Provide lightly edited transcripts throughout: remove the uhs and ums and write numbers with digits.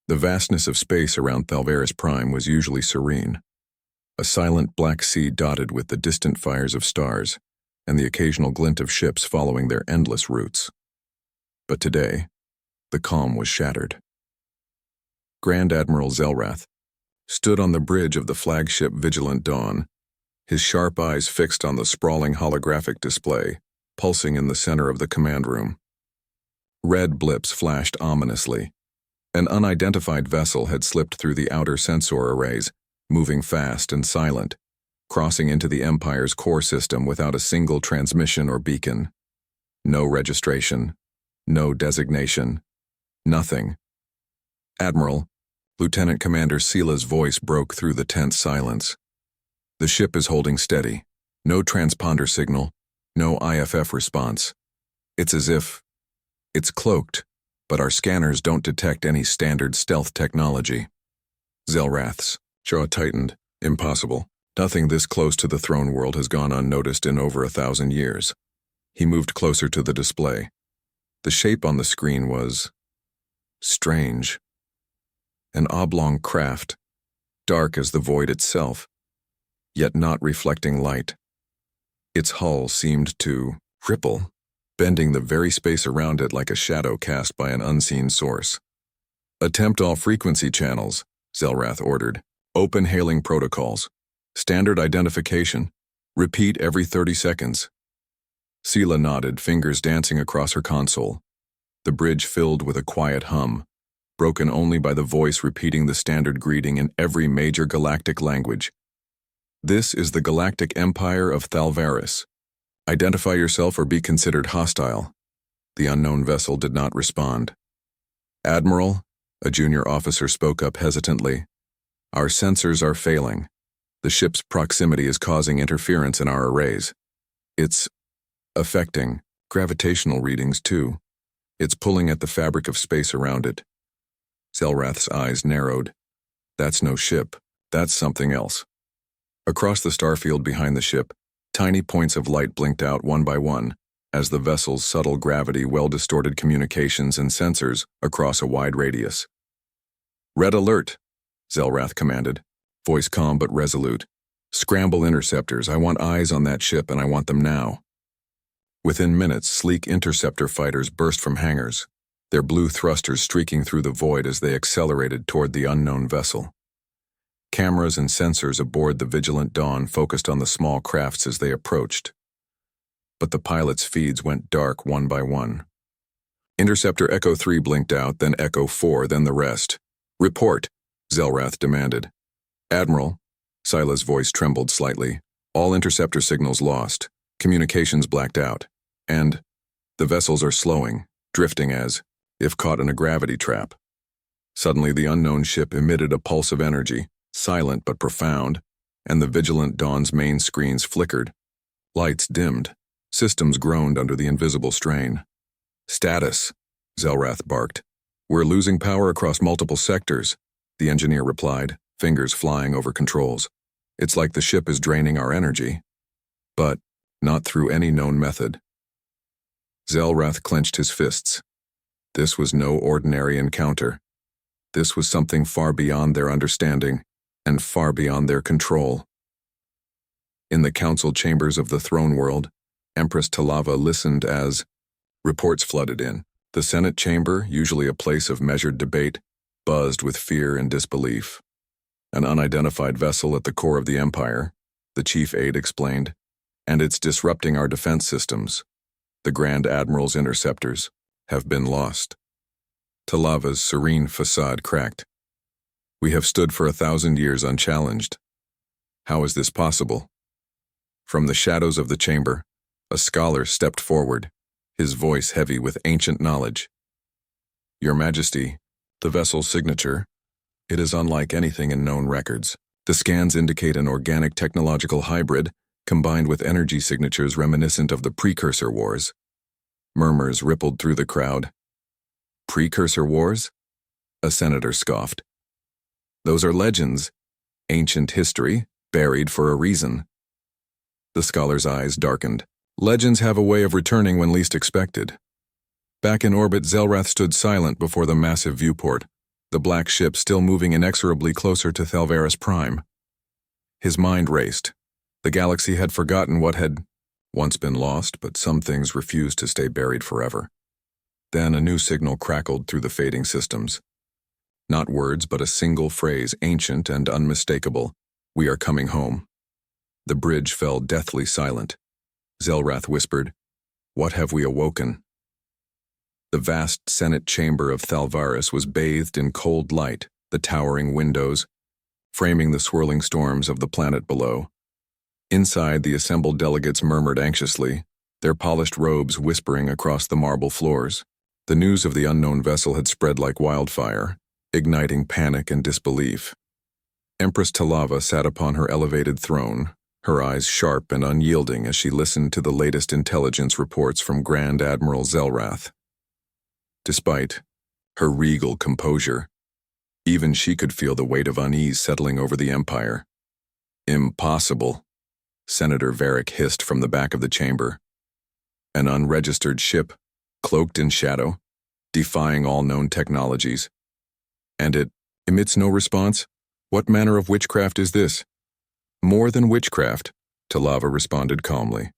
The vastness of space around Thalvaris Prime was usually serene, a silent black sea dotted with the distant fires of stars and the occasional glint of ships following their endless routes. But today, the calm was shattered. Grand Admiral Zelrath stood on the bridge of the flagship Vigilant Dawn, his sharp eyes fixed on the sprawling holographic display, pulsing in the center of the command room. Red blips flashed ominously. An unidentified vessel had slipped through the outer sensor arrays, moving fast and silent, crossing into the Empire's core system without a single transmission or beacon. No registration, no designation, nothing. Admiral, Lieutenant Commander Seela's voice broke through the tense silence. The ship is holding steady. No transponder signal, no IFF response. It's as if it's cloaked, but our scanners don't detect any standard stealth technology. Zelrath's jaw tightened. Impossible. Nothing this close to the throne world has gone unnoticed in over 1,000 years. He moved closer to the display. The shape on the screen was strange. An oblong craft, dark as the void itself, yet not reflecting light. Its hull seemed to ripple, bending the very space around it like a shadow cast by an unseen source. "Attempt all frequency channels," Zelrath ordered. "Open hailing protocols. Standard identification. Repeat every 30 seconds. Seela nodded, fingers dancing across her console. The bridge filled with a quiet hum, broken only by the voice repeating the standard greeting in every major galactic language. "This is the Galactic Empire of Thalvaris. Identify yourself or be considered hostile." The unknown vessel did not respond. "Admiral," a junior officer spoke up hesitantly, "our sensors are failing. The ship's proximity is causing interference in our arrays. It's affecting gravitational readings, too. It's pulling at the fabric of space around it." Zelrath's eyes narrowed. "That's no ship. That's something else." Across the starfield behind the ship, tiny points of light blinked out one by one, as the vessel's subtle gravity well-distorted communications and sensors across a wide radius. "Red alert," Zelrath commanded, voice calm but resolute. "Scramble interceptors. I want eyes on that ship, and I want them now." Within minutes, sleek interceptor fighters burst from hangars, their blue thrusters streaking through the void as they accelerated toward the unknown vessel. Cameras and sensors aboard the Vigilant Dawn focused on the small crafts as they approached. But the pilot's feeds went dark one by one. Interceptor Echo 3 blinked out, then Echo 4, then the rest. "Report," Zelrath demanded. "Admiral," Sila's voice trembled slightly, "all interceptor signals lost, communications blacked out, and the vessels are slowing, drifting as if caught in a gravity trap." Suddenly the unknown ship emitted a pulse of energy, silent but profound, and the Vigilant Dawn's main screens flickered. Lights dimmed, systems groaned under the invisible strain. "Status," Zelrath barked. "We're losing power across multiple sectors," the engineer replied, fingers flying over controls. "It's like the ship is draining our energy. But not through any known method." Zelrath clenched his fists. This was no ordinary encounter. This was something far beyond their understanding, and far beyond their control. In the council chambers of the throne world, Empress Talava listened as reports flooded in. The Senate chamber, usually a place of measured debate, buzzed with fear and disbelief. "An unidentified vessel at the core of the Empire," the chief aide explained, "and it's disrupting our defense systems. The Grand Admiral's interceptors have been lost." Talava's serene facade cracked. "We have stood for 1,000 years unchallenged. How is this possible?" From the shadows of the chamber, a scholar stepped forward, his voice heavy with ancient knowledge. "Your Majesty, the vessel's signature, it is unlike anything in known records. The scans indicate an organic technological hybrid combined with energy signatures reminiscent of the Precursor Wars." Murmurs rippled through the crowd. "Precursor Wars?" A senator scoffed. "Those are legends, ancient history, buried for a reason." The scholar's eyes darkened. "Legends have a way of returning when least expected." Back in orbit, Zelrath stood silent before the massive viewport, the black ship still moving inexorably closer to Thalvaris Prime. His mind raced. The galaxy had forgotten what had once been lost, but some things refused to stay buried forever. Then a new signal crackled through the fading systems. Not words, but a single phrase, ancient and unmistakable. "We are coming home." The bridge fell deathly silent. Zelrath whispered, "What have we awoken?" The vast Senate chamber of Thalvaris was bathed in cold light, the towering windows framing the swirling storms of the planet below. Inside, the assembled delegates murmured anxiously, their polished robes whispering across the marble floors. The news of the unknown vessel had spread like wildfire, igniting panic and disbelief. Empress Talava sat upon her elevated throne, her eyes sharp and unyielding as she listened to the latest intelligence reports from Grand Admiral Zelrath. Despite her regal composure, even she could feel the weight of unease settling over the Empire. "Impossible," Senator Varric hissed from the back of the chamber. "An unregistered ship, cloaked in shadow, defying all known technologies. And it emits no response? What manner of witchcraft is this?" "More than witchcraft," Talava responded calmly.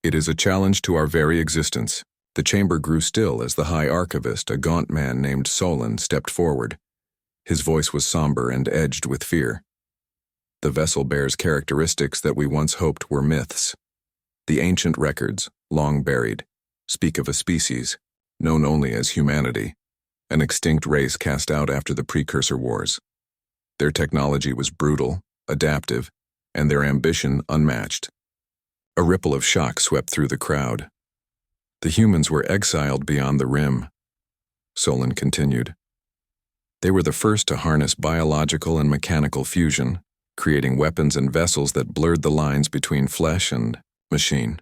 "It is a challenge to our very existence." The chamber grew still as the High Archivist, a gaunt man named Solon, stepped forward. His voice was somber and edged with fear. "The vessel bears characteristics that we once hoped were myths. The ancient records, long buried, speak of a species, known only as humanity, an extinct race cast out after the precursor wars. Their technology was brutal, adaptive, and their ambition unmatched." A ripple of shock swept through the crowd. "The humans were exiled beyond the rim," Solon continued. "They were the first to harness biological and mechanical fusion, creating weapons and vessels that blurred the lines between flesh and machine.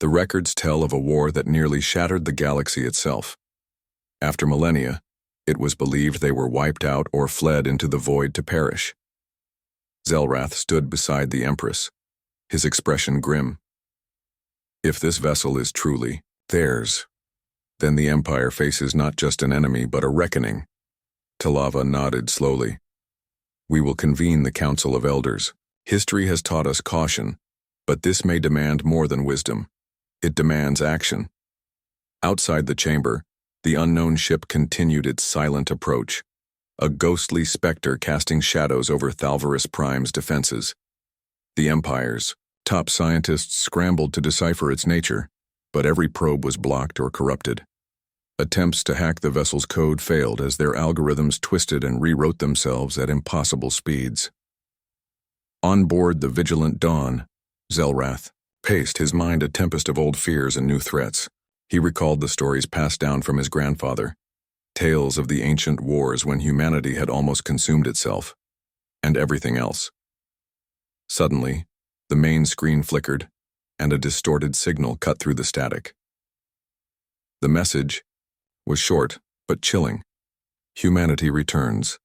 The records tell of a war that nearly shattered the galaxy itself. After millennia, it was believed they were wiped out or fled into the void to perish." Zelrath stood beside the Empress, his expression grim. "If this vessel is truly theirs, then the Empire faces not just an enemy but a reckoning." Talava nodded slowly. "We will convene the Council of Elders. History has taught us caution, but this may demand more than wisdom. It demands action." Outside the chamber, the unknown ship continued its silent approach, a ghostly specter casting shadows over Thalvaris Prime's defenses. The Empire's top scientists scrambled to decipher its nature, but every probe was blocked or corrupted. Attempts to hack the vessel's code failed as their algorithms twisted and rewrote themselves at impossible speeds. On board the Vigilant Dawn, Zelrath paced, his mind a tempest of old fears and new threats. He recalled the stories passed down from his grandfather, tales of the ancient wars when humanity had almost consumed itself, and everything else. Suddenly, the main screen flickered, and a distorted signal cut through the static. The message was short, but chilling. "Humanity returns."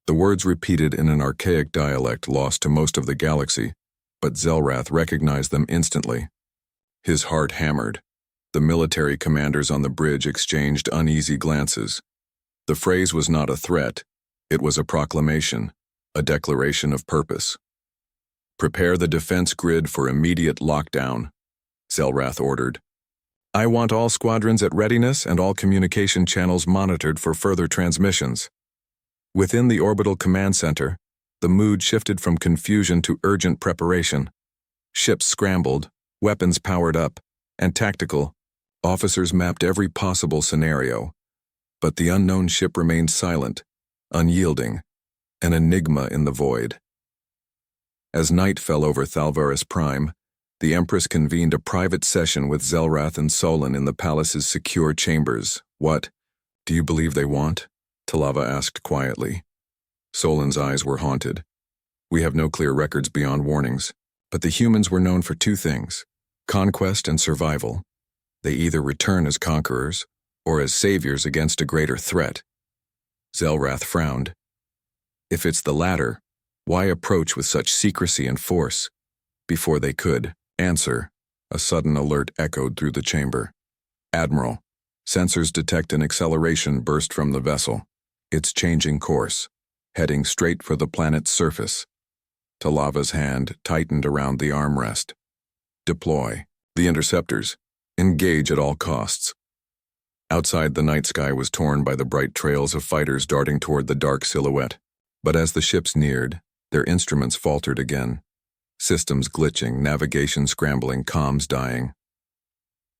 The words repeated in an archaic dialect lost to most of the galaxy, but Zelrath recognized them instantly. His heart hammered. The military commanders on the bridge exchanged uneasy glances. The phrase was not a threat, it was a proclamation, a declaration of purpose. "Prepare the defense grid for immediate lockdown," Zelrath ordered. "I want all squadrons at readiness and all communication channels monitored for further transmissions." Within the orbital command center, the mood shifted from confusion to urgent preparation. Ships scrambled, weapons powered up, and tactical officers mapped every possible scenario. But the unknown ship remained silent, unyielding, an enigma in the void. As night fell over Thalvaris Prime, the Empress convened a private session with Zelrath and Solon in the palace's secure chambers. "What do you believe they want?" Talava asked quietly. Solon's eyes were haunted. "We have no clear records beyond warnings, but the humans were known for two things: conquest and survival. They either return as conquerors or as saviors against a greater threat." Zelrath frowned. "If it's the latter, why approach with such secrecy and force?" Before they could answer, a sudden alert echoed through the chamber. "Admiral, sensors detect an acceleration burst from the vessel. It's changing course, heading straight for the planet's surface. Talava's hand tightened around the armrest. Deploy. The interceptors. Engage at all costs. Outside, the night sky was torn by the bright trails of fighters darting toward the dark silhouette. But as the ships neared, their instruments faltered again. Systems glitching, navigation scrambling, comms dying.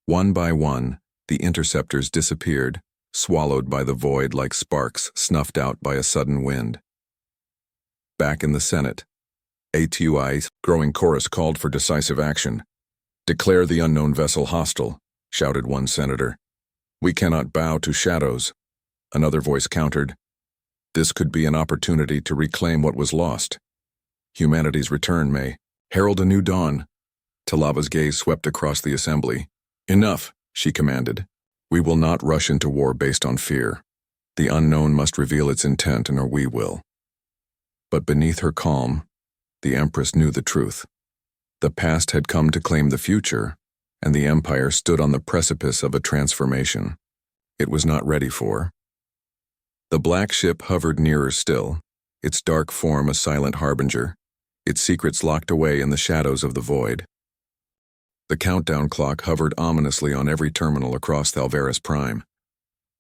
One by one, the interceptors disappeared, swallowed by the void like sparks snuffed out by a sudden wind. Back in the Senate, ATUI's growing chorus called for decisive action. "Declare the unknown vessel hostile," shouted one senator. "We cannot bow to shadows," another voice countered. "This could be an opportunity to reclaim what was lost. Humanity's return may herald a new dawn." Talava's gaze swept across the assembly. "Enough," she commanded. "We will not rush into war based on fear. The unknown must reveal its intent, or we will." But beneath her calm, the Empress knew the truth. The past had come to claim the future, and the Empire stood on the precipice of a transformation it was not ready for. The black ship hovered nearer still, its dark form a silent harbinger, its secrets locked away in the shadows of the void. The countdown clock hovered ominously on every terminal across Thalvaris Prime,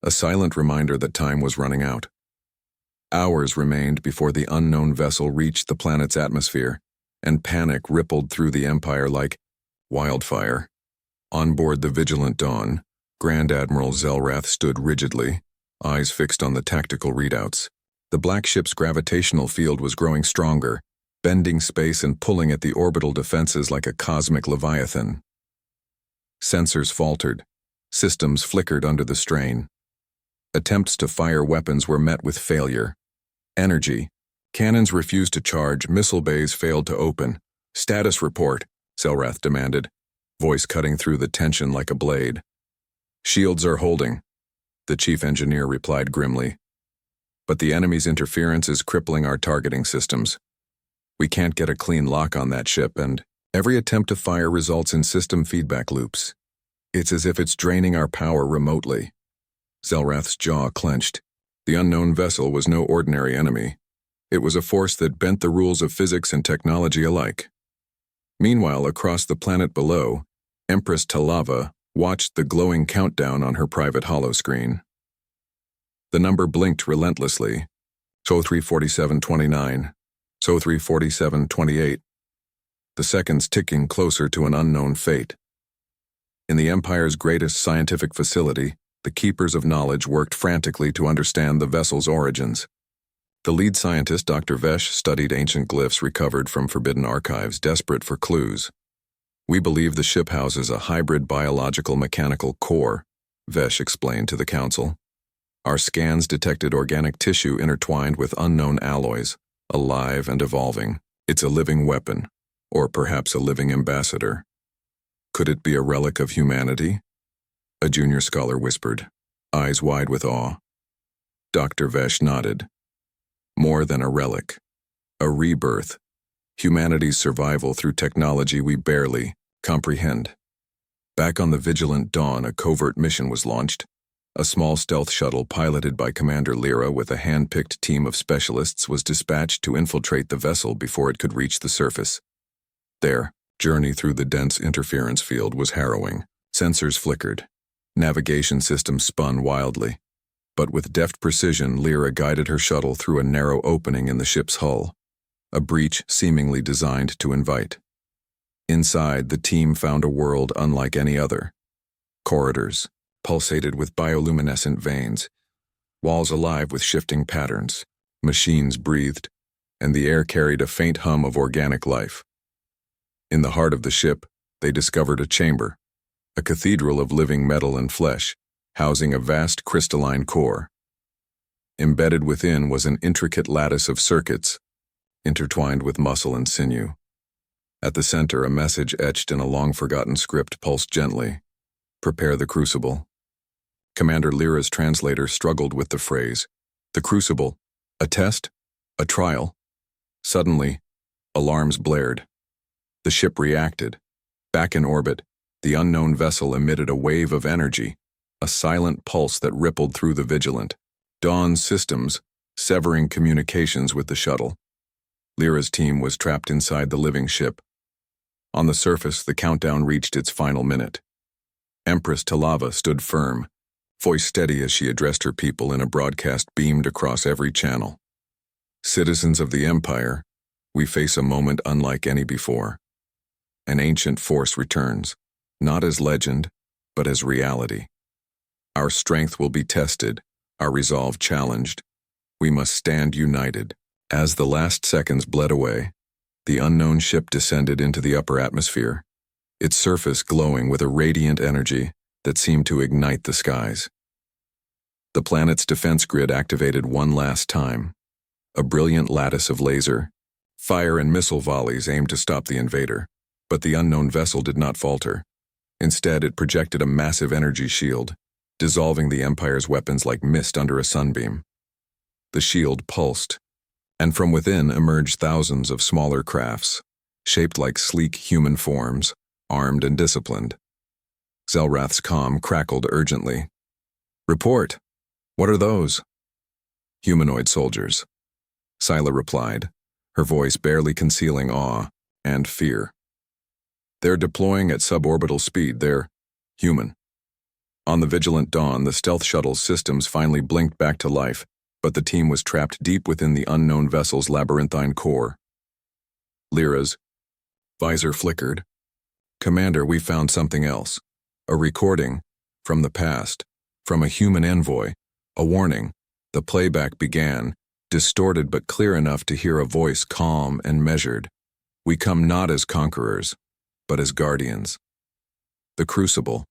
a silent reminder that time was running out. Hours remained before the unknown vessel reached the planet's atmosphere, and panic rippled through the Empire like wildfire. On board the Vigilant Dawn, Grand Admiral Zelrath stood rigidly, eyes fixed on the tactical readouts. The black ship's gravitational field was growing stronger, bending space and pulling at the orbital defenses like a cosmic leviathan. Sensors faltered, systems flickered under the strain. Attempts to fire weapons were met with failure. Energy. Cannons refused to charge, missile bays failed to open. "Status report," Zelrath demanded, voice cutting through the tension like a blade. "Shields are holding," the chief engineer replied grimly. "But the enemy's interference is crippling our targeting systems. We can't get a clean lock on that ship, and every attempt to fire results in system feedback loops. It's as if it's draining our power remotely." Zelrath's jaw clenched. The unknown vessel was no ordinary enemy. It was a force that bent the rules of physics and technology alike. Meanwhile, across the planet below, Empress Talava watched the glowing countdown on her private holoscreen. The number blinked relentlessly. So 34729. So 34728. The seconds ticking closer to an unknown fate. In the Empire's greatest scientific facility, the Keepers of Knowledge worked frantically to understand the vessel's origins. The lead scientist, Dr. Vesh, studied ancient glyphs recovered from forbidden archives, desperate for clues. "We believe the ship houses a hybrid biological-mechanical core," Vesh explained to the Council. "Our scans detected organic tissue intertwined with unknown alloys, alive and evolving. It's a living weapon, or perhaps a living ambassador. Could it be a relic of humanity?" A junior scholar whispered, eyes wide with awe. Dr. Vesh nodded. "More than a relic. A rebirth. Humanity's survival through technology we barely comprehend." Back on the Vigilant Dawn, a covert mission was launched. A small stealth shuttle piloted by Commander Lyra with a hand-picked team of specialists was dispatched to infiltrate the vessel before it could reach the surface. Their journey through the dense interference field was harrowing. Sensors flickered. Navigation systems spun wildly. But with deft precision, Lyra guided her shuttle through a narrow opening in the ship's hull, a breach seemingly designed to invite. Inside, the team found a world unlike any other. Corridors pulsated with bioluminescent veins, walls alive with shifting patterns, machines breathed, and the air carried a faint hum of organic life. In the heart of the ship, they discovered a chamber, a cathedral of living metal and flesh, housing a vast crystalline core. Embedded within was an intricate lattice of circuits, intertwined with muscle and sinew. At the center, a message etched in a long-forgotten script pulsed gently. "Prepare the crucible." Commander Lyra's translator struggled with the phrase. The crucible? A test? A trial? Suddenly, alarms blared. The ship reacted. Back in orbit, the unknown vessel emitted a wave of energy, a silent pulse that rippled through the Vigilant. Dawn's systems, severing communications with the shuttle. Lyra's team was trapped inside the living ship. On the surface, the countdown reached its final minute. Empress Talava stood firm, voice steady as she addressed her people in a broadcast beamed across every channel. Citizens of the Empire, we face a moment unlike any before. An ancient force returns, not as legend, but as reality. Our strength will be tested, our resolve challenged. We must stand united. As the last seconds bled away, the unknown ship descended into the upper atmosphere, its surface glowing with a radiant energy that seemed to ignite the skies. The planet's defense grid activated one last time. A brilliant lattice of laser, fire and missile volleys aimed to stop the invader, but the unknown vessel did not falter. Instead, it projected a massive energy shield, dissolving the Empire's weapons like mist under a sunbeam. The shield pulsed, and from within emerged thousands of smaller crafts, shaped like sleek human forms, armed and disciplined. Zelrath's comm crackled urgently. "Report! What are those?" "Humanoid soldiers," Scylla replied, her voice barely concealing awe and fear. "They're deploying at suborbital speed. They're human." On the vigilant dawn, the stealth shuttle's systems finally blinked back to life, but the team was trapped deep within the unknown vessel's labyrinthine core. Lyra's visor flickered. "Commander, we found something else. A recording, from the past, from a human envoy. A warning." The playback began, distorted but clear enough to hear a voice calm and measured. "We come not as conquerors, but as guardians. The crucible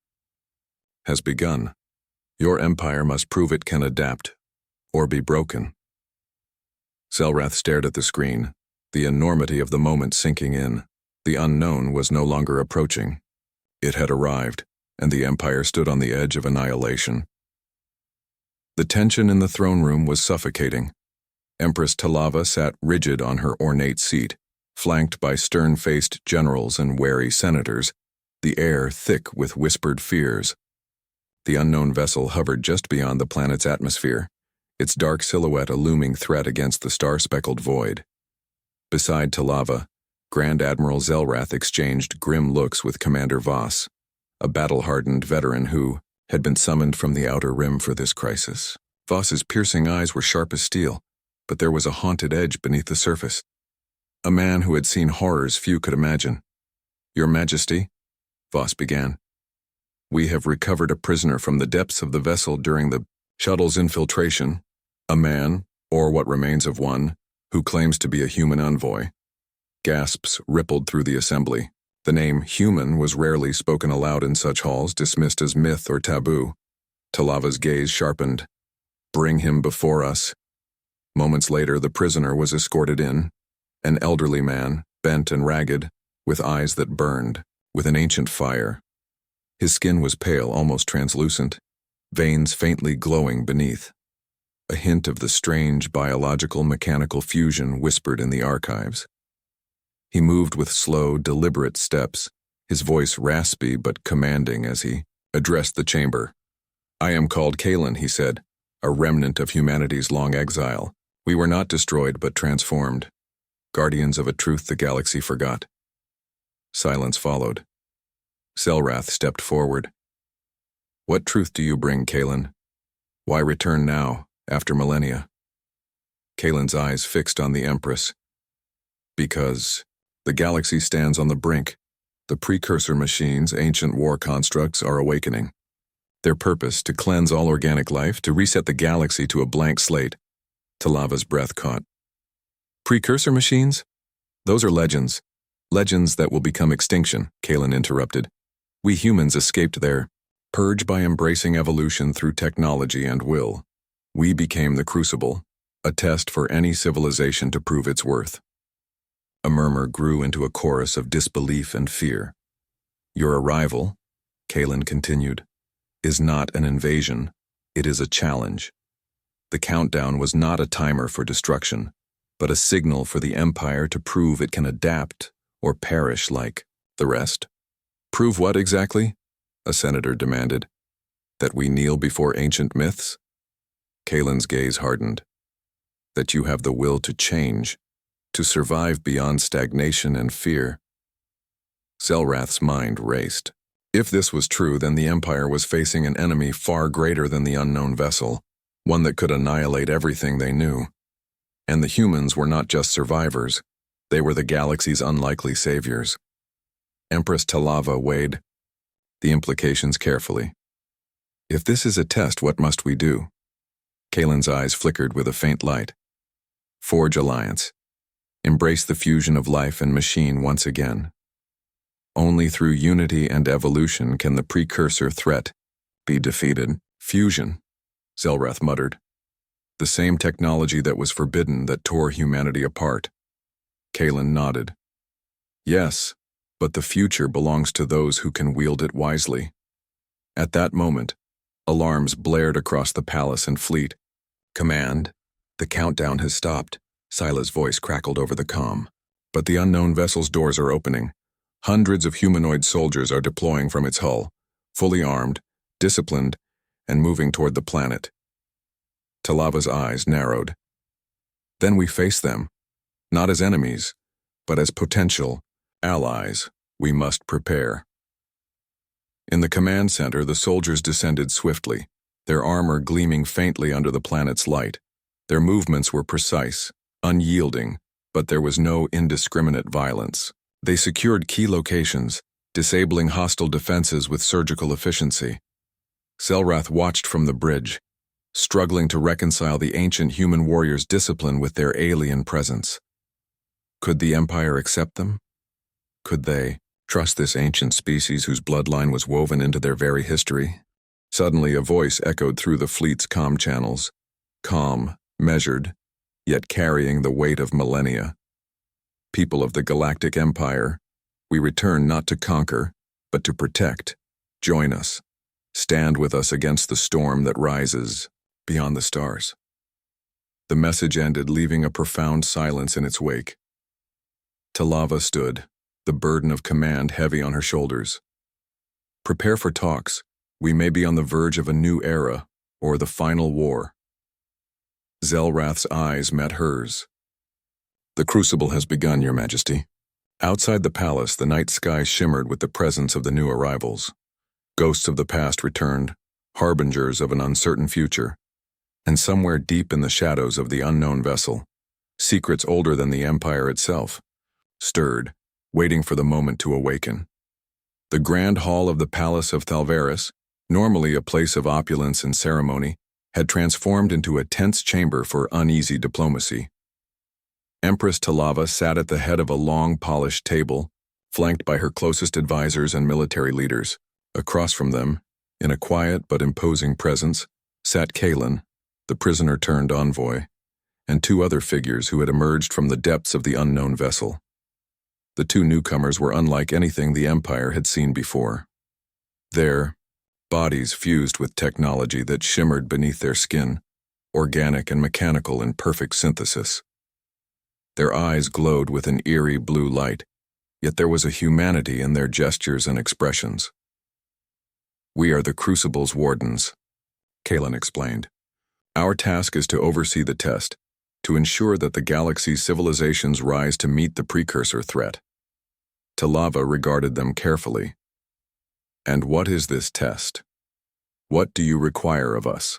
has begun. Your empire must prove it can adapt, or be broken." Zelrath stared at the screen, the enormity of the moment sinking in. The unknown was no longer approaching. It had arrived, and the Empire stood on the edge of annihilation. The tension in the throne room was suffocating. Empress Talava sat rigid on her ornate seat, flanked by stern-faced generals and wary senators, the air thick with whispered fears. The unknown vessel hovered just beyond the planet's atmosphere, its dark silhouette a looming threat against the star-speckled void. Beside Talava, Grand Admiral Zelrath exchanged grim looks with Commander Voss, a battle-hardened veteran who had been summoned from the Outer Rim for this crisis. Voss's piercing eyes were sharp as steel, but there was a haunted edge beneath the surface. A man who had seen horrors few could imagine. "Your Majesty," Voss began, "we have recovered a prisoner from the depths of the vessel during the shuttle's infiltration, a man, or what remains of one, who claims to be a human envoy." Gasps rippled through the assembly. The name human was rarely spoken aloud in such halls, dismissed as myth or taboo. Talava's gaze sharpened. "Bring him before us." Moments later, the prisoner was escorted in, an elderly man, bent and ragged, with eyes that burned, with an ancient fire. His skin was pale, almost translucent, veins faintly glowing beneath. A hint of the strange biological-mechanical fusion whispered in the archives. He moved with slow, deliberate steps, his voice raspy but commanding as he addressed the chamber. "I am called Kalen," he said, "a remnant of humanity's long exile. We were not destroyed but transformed, guardians of a truth the galaxy forgot." Silence followed. Zelrath stepped forward. "What truth do you bring, Kalen? Why return now, after millennia?" Kalen's eyes fixed on the Empress. "Because the galaxy stands on the brink. The precursor machines, ancient war constructs, are awakening. Their purpose, to cleanse all organic life, to reset the galaxy to a blank slate." Talava's breath caught. "Precursor machines? Those are legends. Legends that will become extinction," Kalen interrupted. "We humans escaped their purge by embracing evolution through technology and will. We became the crucible, a test for any civilization to prove its worth." A murmur grew into a chorus of disbelief and fear. "Your arrival," Kalen continued, "is not an invasion, it is a challenge. The countdown was not a timer for destruction, but a signal for the Empire to prove it can adapt or perish like the rest." "Prove what exactly?" a senator demanded. "That we kneel before ancient myths?" Kalen's gaze hardened. That you have the will to change, to survive beyond stagnation and fear. Zelrath's mind raced. If this was true, then the Empire was facing an enemy far greater than the unknown vessel, one that could annihilate everything they knew. And the humans were not just survivors, they were the galaxy's unlikely saviors. Empress Talava weighed the implications carefully. If this is a test, what must we do? Kalen's eyes flickered with a faint light. Forge alliance. Embrace the fusion of life and machine once again. Only through unity and evolution can the precursor threat be defeated. Fusion, Zelrath muttered. The same technology that was forbidden that tore humanity apart. Kalen nodded. Yes, but the future belongs to those who can wield it wisely. At that moment, alarms blared across the palace and fleet. Command, the countdown has stopped. Sila's voice crackled over the comm. But the unknown vessel's doors are opening. Hundreds of humanoid soldiers are deploying from its hull, fully armed, disciplined, and moving toward the planet. Talava's eyes narrowed. Then we face them, not as enemies, but as potential allies. We must prepare. In the command center, the soldiers descended swiftly, their armor gleaming faintly under the planet's light. Their movements were precise, unyielding, but there was no indiscriminate violence. They secured key locations, disabling hostile defenses with surgical efficiency. Zelrath watched from the bridge, struggling to reconcile the ancient human warriors' discipline with their alien presence. Could the Empire accept them? Could they trust this ancient species whose bloodline was woven into their very history? Suddenly, a voice echoed through the fleet's comm channels, calm, measured, yet carrying the weight of millennia. People of the Galactic Empire, we return not to conquer, but to protect. Join us. Stand with us against the storm that rises beyond the stars. The message ended, leaving a profound silence in its wake. Talava stood, the burden of command heavy on her shoulders. Prepare for talks. We may be on the verge of a new era, or the final war. Zelrath's eyes met hers. The crucible has begun, Your Majesty. Outside the palace, the night sky shimmered with the presence of the new arrivals. Ghosts of the past returned, harbingers of an uncertain future. And somewhere deep in the shadows of the unknown vessel, secrets older than the Empire itself, stirred, waiting for the moment to awaken. The grand hall of the Palace of Thalvaris, normally a place of opulence and ceremony, had transformed into a tense chamber for uneasy diplomacy. Empress Talava sat at the head of a long, polished table, flanked by her closest advisors and military leaders. Across from them, in a quiet but imposing presence, sat Kalen, the prisoner-turned-envoy, and two other figures who had emerged from the depths of the unknown vessel. The two newcomers were unlike anything the Empire had seen before. Their bodies fused with technology that shimmered beneath their skin, organic and mechanical in perfect synthesis. Their eyes glowed with an eerie blue light, yet there was a humanity in their gestures and expressions. We are the Crucible's wardens, Kalen explained. Our task is to oversee the test, to ensure that the galaxy's civilizations rise to meet the precursor threat. Talava regarded them carefully. And what is this test? What do you require of us?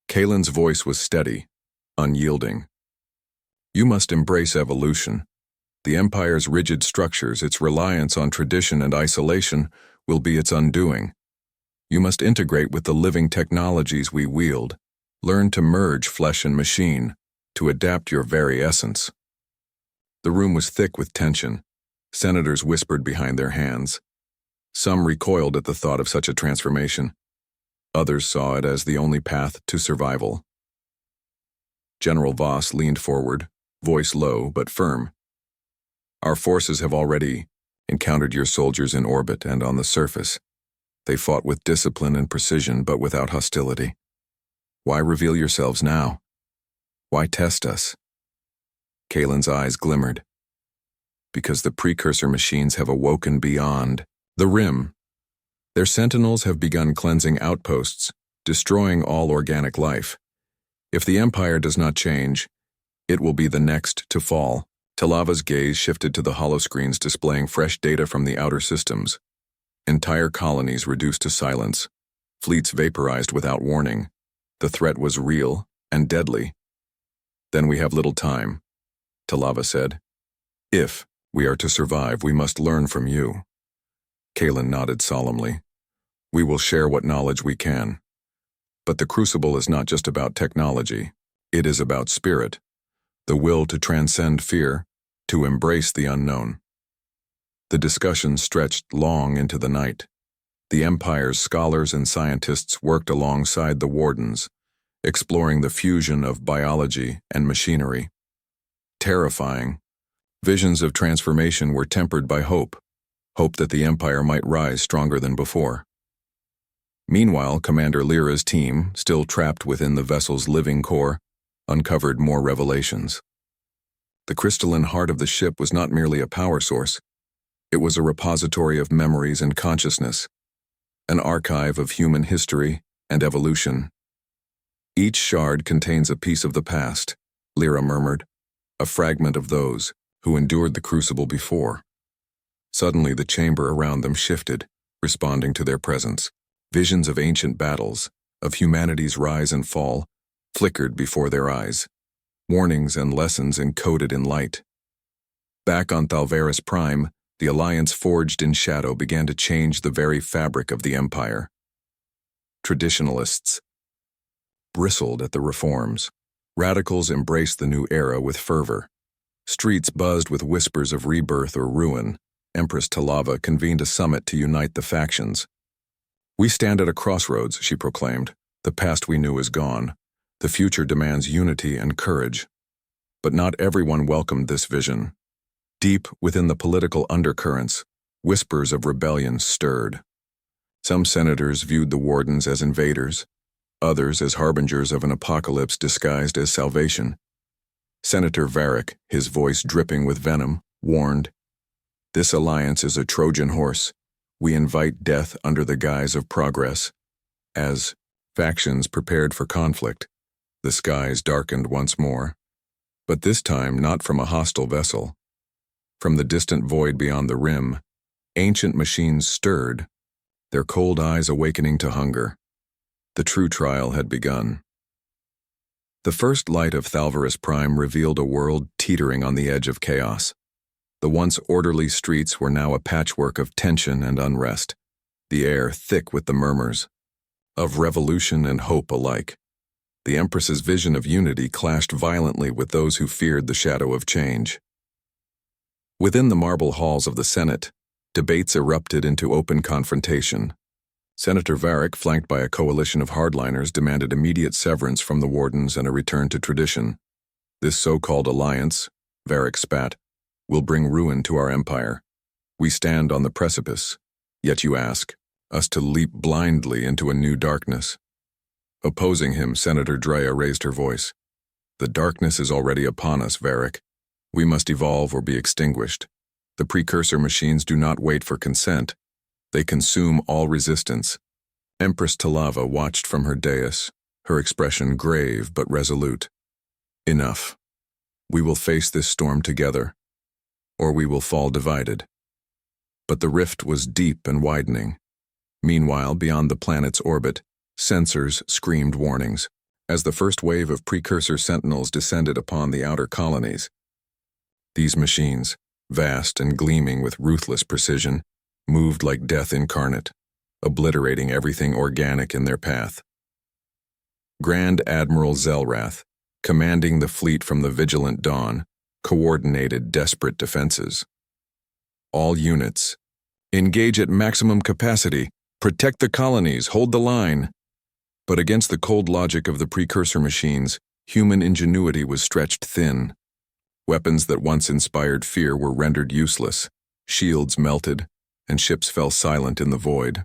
Kalen's voice was steady, unyielding. You must embrace evolution. The Empire's rigid structures, its reliance on tradition and isolation, will be its undoing. You must integrate with the living technologies we wield. Learn to merge flesh and machine, to adapt your very essence. The room was thick with tension. Senators whispered behind their hands. Some recoiled at the thought of such a transformation. Others saw it as the only path to survival. General Voss leaned forward, voice low but firm. Our forces have already encountered your soldiers in orbit and on the surface. They fought with discipline and precision, but without hostility. Why reveal yourselves now? Why test us? Kalen's eyes glimmered. Because the precursor machines have awoken beyond the rim. Their sentinels have begun cleansing outposts, destroying all organic life. If the Empire does not change, it will be the next to fall. Talava's gaze shifted to the holoscreens displaying fresh data from the outer systems. Entire colonies reduced to silence. Fleets vaporized without warning. The threat was real and deadly. Then we have little time, Talava said. If we are to survive, we must learn from you. Kalen nodded solemnly. We will share what knowledge we can. But the Crucible is not just about technology. It is about spirit, the will to transcend fear, to embrace the unknown. The discussion stretched long into the night. The Empire's scholars and scientists worked alongside the Wardens, exploring the fusion of biology and machinery. Terrifying, visions of transformation were tempered by hope that the Empire might rise stronger than before. Meanwhile, Commander Lyra's team, still trapped within the vessel's living core, uncovered more revelations. The crystalline heart of the ship was not merely a power source. It was a repository of memories and consciousness, an archive of human history and evolution. Each shard contains a piece of the past, Lyra murmured, a fragment of those who endured the Crucible before. Suddenly the chamber around them shifted, responding to their presence. Visions of ancient battles, of humanity's rise and fall, flickered before their eyes. Warnings and lessons encoded in light. Back on Thalvaris Prime, the alliance forged in shadow began to change the very fabric of the Empire. Traditionalists bristled at the reforms. Radicals embraced the new era with fervor. Streets buzzed with whispers of rebirth or ruin. Empress Talava convened a summit to unite the factions. We stand at a crossroads, she proclaimed. The past we knew is gone. The future demands unity and courage. But not everyone welcomed this vision. Deep within the political undercurrents, whispers of rebellion stirred. Some senators viewed the Wardens as invaders, others as harbingers of an apocalypse disguised as salvation. Senator Varric, his voice dripping with venom, warned, "This alliance is a Trojan horse. We invite death under the guise of progress." As factions prepared for conflict, the skies darkened once more, but this time not from a hostile vessel. From the distant void beyond the rim, ancient machines stirred, their cold eyes awakening to hunger. The true trial had begun. The first light of Thalvaris Prime revealed a world teetering on the edge of chaos. The once orderly streets were now a patchwork of tension and unrest, the air thick with the murmurs of revolution and hope alike. The Empress's vision of unity clashed violently with those who feared the shadow of change. Within the marble halls of the Senate, debates erupted into open confrontation. Senator Varric, flanked by a coalition of hardliners, demanded immediate severance from the Wardens and a return to tradition. This so-called alliance, Varric spat, will bring ruin to our empire. We stand on the precipice, yet you ask us to leap blindly into a new darkness. Opposing him, Senator Drea raised her voice. The darkness is already upon us, Varric. We must evolve or be extinguished. The precursor machines do not wait for consent. They consume all resistance. Empress Talava watched from her dais, her expression grave but resolute. Enough. We will face this storm together, or we will fall divided. But the rift was deep and widening. Meanwhile, beyond the planet's orbit, sensors screamed warnings as the first wave of precursor sentinels descended upon the outer colonies. These machines, vast and gleaming with ruthless precision, moved like death incarnate, obliterating everything organic in their path. Grand Admiral Zelrath, commanding the fleet from the vigilant dawn, coordinated desperate defenses. All units, engage at maximum capacity, protect the colonies, hold the line. But against the cold logic of the precursor machines, human ingenuity was stretched thin. Weapons that once inspired fear were rendered useless, shields melted, and ships fell silent in the void.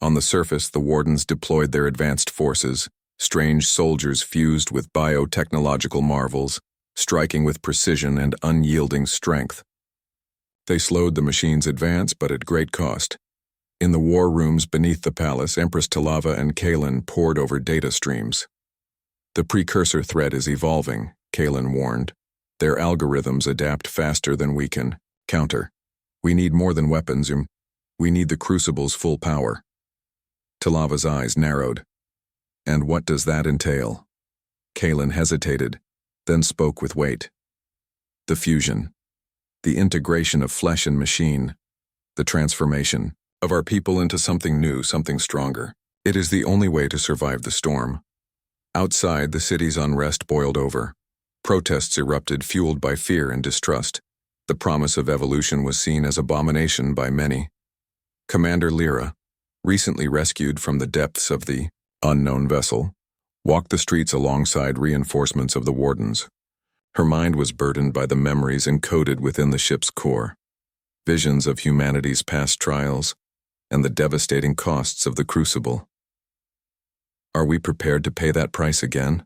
On the surface, the Wardens deployed their advanced forces, strange soldiers fused with biotechnological marvels, striking with precision and unyielding strength. They slowed the machine's advance, but at great cost. In the war rooms beneath the palace, Empress Talava and Kalen pored over data streams. The precursor threat is evolving, Kalen warned. Their algorithms adapt faster than we can counter. We need more than weapons, we need the Crucible's full power. Talava's eyes narrowed. And what does that entail? Kalen hesitated, then spoke with weight. The fusion. The integration of flesh and machine. The transformation of our people into something new, something stronger. It is the only way to survive the storm. Outside, the city's unrest boiled over. Protests erupted, fueled by fear and distrust. The promise of evolution was seen as abomination by many. Commander Lyra, recently rescued from the depths of the unknown vessel, walked the streets alongside reinforcements of the wardens. Her mind was burdened by the memories encoded within the ship's core. Visions of humanity's past trials and the devastating costs of the Crucible. Are we prepared to pay that price again?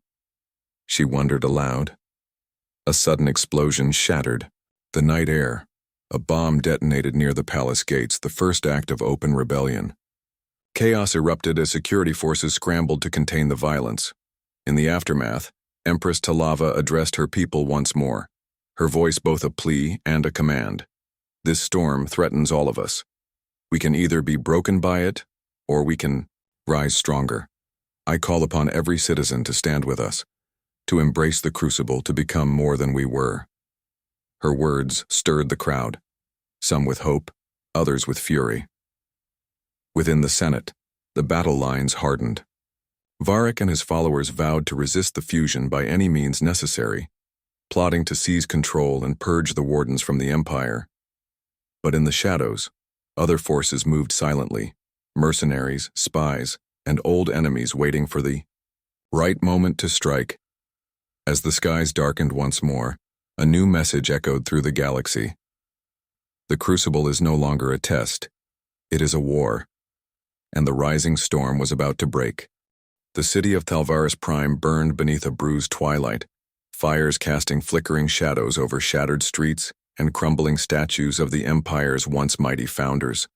She wondered aloud. A sudden explosion shattered the night air. A bomb detonated near the palace gates, the first act of open rebellion. Chaos erupted as security forces scrambled to contain the violence. In the aftermath, Empress Talava addressed her people once more, her voice both a plea and a command. This storm threatens all of us. We can either be broken by it, or we can rise stronger. I call upon every citizen to stand with us, to embrace the Crucible, to become more than we were. Her words stirred the crowd, some with hope, others with fury. Within the Senate, the battle lines hardened. Varric and his followers vowed to resist the fusion by any means necessary, plotting to seize control and purge the wardens from the Empire. But in the shadows, other forces moved silently, mercenaries, spies, and old enemies waiting for the right moment to strike. As the skies darkened once more, a new message echoed through the galaxy. The Crucible is no longer a test. It is a war. And the rising storm was about to break. The city of Thalvaris Prime burned beneath a bruised twilight, fires casting flickering shadows over shattered streets and crumbling statues of the Empire's once mighty founders.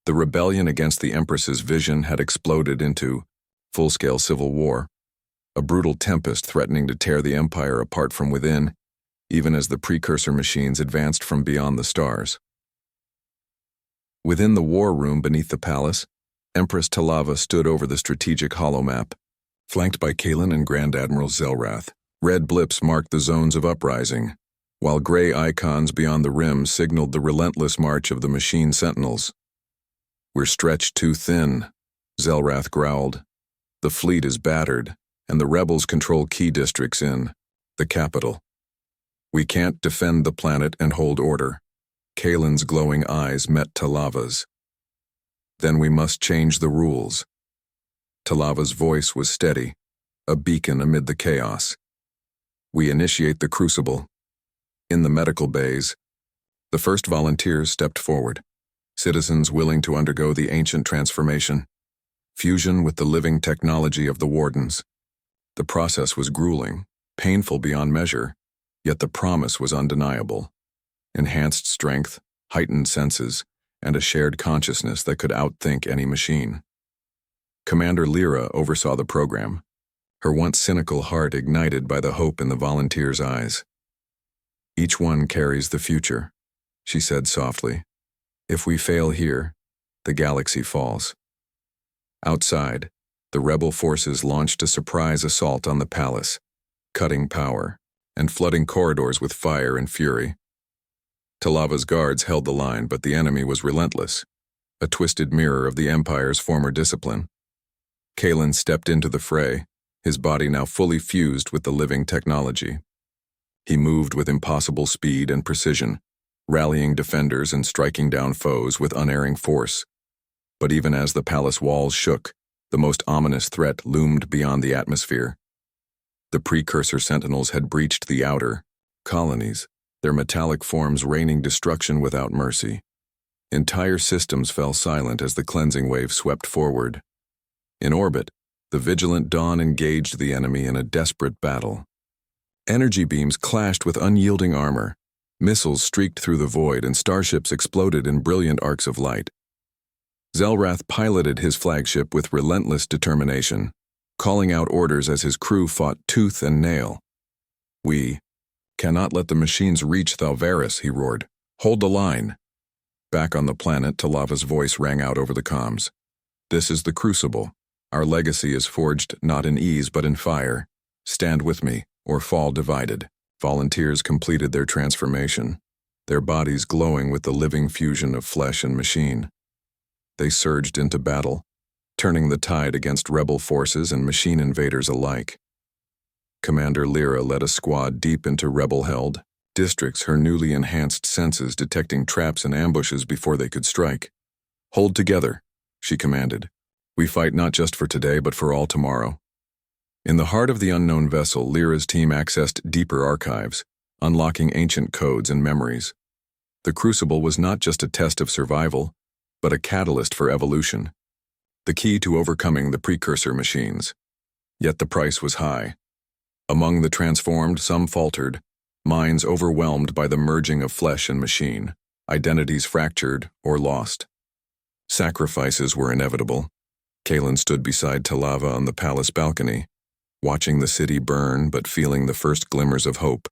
The rebellion against the Empress's vision had exploded into full-scale civil war, a brutal tempest threatening to tear the Empire apart from within, even as the precursor machines advanced from beyond the stars. Within the war room beneath the palace, Empress Talava stood over the strategic holomap, flanked by Kalen and Grand Admiral Zelrath. Red blips marked the zones of uprising, while gray icons beyond the rim signaled the relentless march of the machine sentinels. We're stretched too thin, Zelrath growled. The fleet is battered, and the rebels control key districts in the capital. We can't defend the planet and hold order. Kalen's glowing eyes met Talava's. Then we must change the rules. Talava's voice was steady, a beacon amid the chaos. We initiate the Crucible. In the medical bays, the first volunteers stepped forward, citizens willing to undergo the ancient transformation, fusion with the living technology of the wardens. The process was grueling, painful beyond measure, yet the promise was undeniable. Enhanced strength, heightened senses, and a shared consciousness that could outthink any machine. Commander Lyra oversaw the program, her once cynical heart ignited by the hope in the volunteers' eyes. Each one carries the future, she said softly. If we fail here, the galaxy falls. Outside, the rebel forces launched a surprise assault on the palace, cutting power and flooding corridors with fire and fury. Talava's guards held the line, but the enemy was relentless, a twisted mirror of the Empire's former discipline. Kalen stepped into the fray, his body now fully fused with the living technology. He moved with impossible speed and precision, rallying defenders and striking down foes with unerring force. But even as the palace walls shook, the most ominous threat loomed beyond the atmosphere. The precursor sentinels had breached the outer colonies, their metallic forms raining destruction without mercy. Entire systems fell silent as the cleansing wave swept forward. In orbit, the vigilant Dawn engaged the enemy in a desperate battle. Energy beams clashed with unyielding armor, missiles streaked through the void, and starships exploded in brilliant arcs of light. Zelrath piloted his flagship with relentless determination, calling out orders as his crew fought tooth and nail. "We cannot let the machines reach Thalvaris," he roared. "Hold the line." Back on the planet, Talava's voice rang out over the comms. "This is the Crucible. Our legacy is forged not in ease but in fire. Stand with me, or fall divided." Volunteers completed their transformation, their bodies glowing with the living fusion of flesh and machine. They surged into battle, turning the tide against rebel forces and machine invaders alike. Commander Lyra led a squad deep into rebel-held districts, her newly enhanced senses detecting traps and ambushes before they could strike. "Hold together," she commanded. "We fight not just for today but for all tomorrow." In the heart of the unknown vessel, Lyra's team accessed deeper archives, unlocking ancient codes and memories. The Crucible was not just a test of survival, but a catalyst for evolution, the key to overcoming the precursor machines. Yet the price was high. Among the transformed, some faltered, minds overwhelmed by the merging of flesh and machine, identities fractured or lost. Sacrifices were inevitable. Kalen stood beside Talava on the palace balcony, watching the city burn but feeling the first glimmers of hope.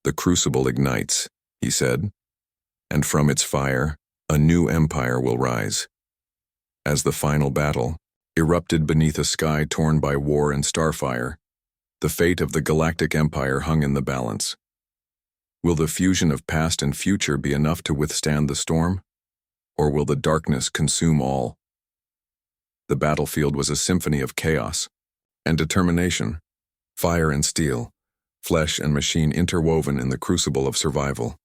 "The Crucible ignites," he said, "and from its fire, a new empire will rise." As the final battle erupted beneath a sky torn by war and starfire, the fate of the Galactic Empire hung in the balance. Will the fusion of past and future be enough to withstand the storm? Or will the darkness consume all? The battlefield was a symphony of chaos and determination, fire and steel, flesh and machine interwoven in the crucible of survival.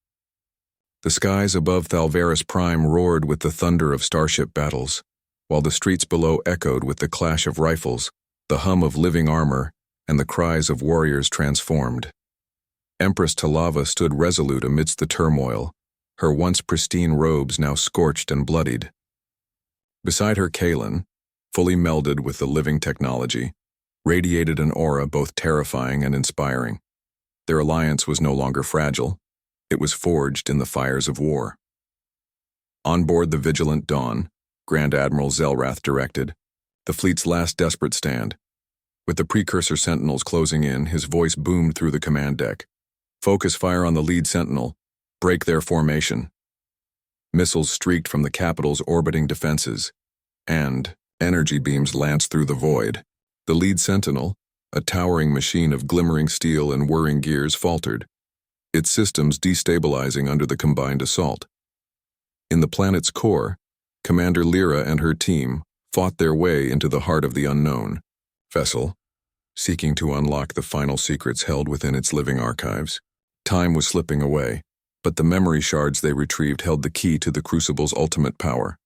The skies above Thalvaris Prime roared with the thunder of starship battles, while the streets below echoed with the clash of rifles, the hum of living armor, and the cries of warriors transformed. Empress Talava stood resolute amidst the turmoil, her once pristine robes now scorched and bloodied. Beside her, Kalen, fully melded with the living technology, radiated an aura both terrifying and inspiring. Their alliance was no longer fragile. It was forged in the fires of war. On board the Vigilant Dawn, Grand Admiral Zelrath directed, the fleet's last desperate stand. With the precursor sentinels closing in, his voice boomed through the command deck. "Focus fire on the lead sentinel. Break their formation." Missiles streaked from the capital's orbiting defenses, and energy beams lanced through the void. The lead sentinel, a towering machine of glimmering steel and whirring gears, faltered, its systems destabilizing under the combined assault. In the planet's core, Commander Lyra and her team fought their way into the heart of the unknown vessel, seeking to unlock the final secrets held within its living archives. Time was slipping away, but the memory shards they retrieved held the key to the Crucible's ultimate power.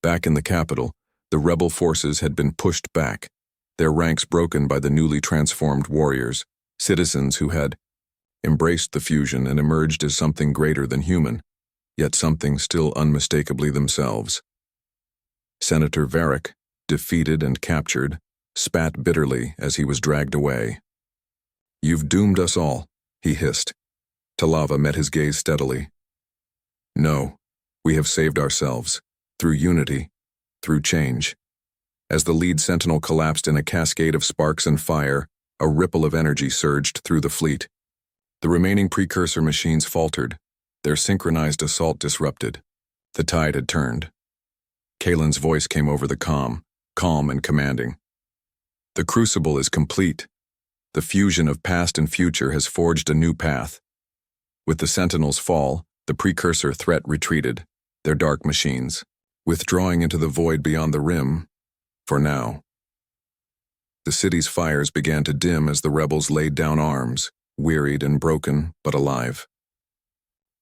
Back in the capital, the rebel forces had been pushed back, their ranks broken by the newly transformed warriors, citizens who had embraced the fusion and emerged as something greater than human, yet something still unmistakably themselves. Senator Varric, defeated and captured, spat bitterly as he was dragged away. "You've doomed us all," he hissed. Talava met his gaze steadily. "No, we have saved ourselves, through unity, through change." As the lead sentinel collapsed in a cascade of sparks and fire, a ripple of energy surged through the fleet. The remaining precursor machines faltered, their synchronized assault disrupted. The tide had turned. Kalen's voice came over the comm, calm and commanding. "The Crucible is complete. The fusion of past and future has forged a new path." With the Sentinel's fall, the precursor threat retreated, their dark machines, withdrawing into the void beyond the rim, for now. The city's fires began to dim as the rebels laid down arms, wearied and broken, but alive.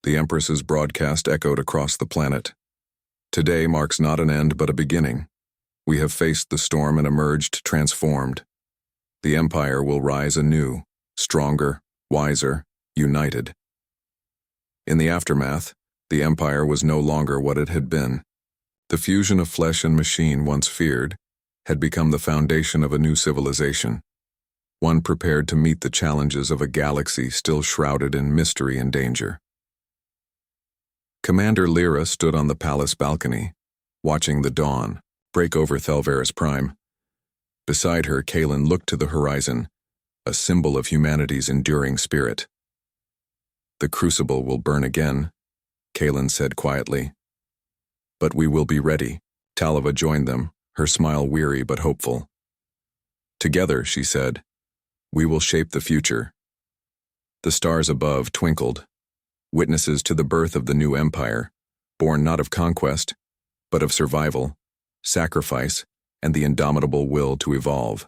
The Empress's broadcast echoed across the planet. "Today marks not an end but a beginning. We have faced the storm and emerged transformed. The Empire will rise anew, stronger, wiser, united." In the aftermath, the Empire was no longer what it had been. The fusion of flesh and machine once feared had become the foundation of a new civilization, one prepared to meet the challenges of a galaxy still shrouded in mystery and danger. Commander Lyra stood on the palace balcony, watching the dawn break over Thelveris Prime. Beside her, Kaelin looked to the horizon, a symbol of humanity's enduring spirit. "The crucible will burn again," Kaelin said quietly. "But we will be ready." Talava joined them, her smile weary but hopeful. "Together," she said, "we will shape the future." The stars above twinkled, witnesses to the birth of the new empire, born not of conquest, but of survival, sacrifice, and the indomitable will to evolve.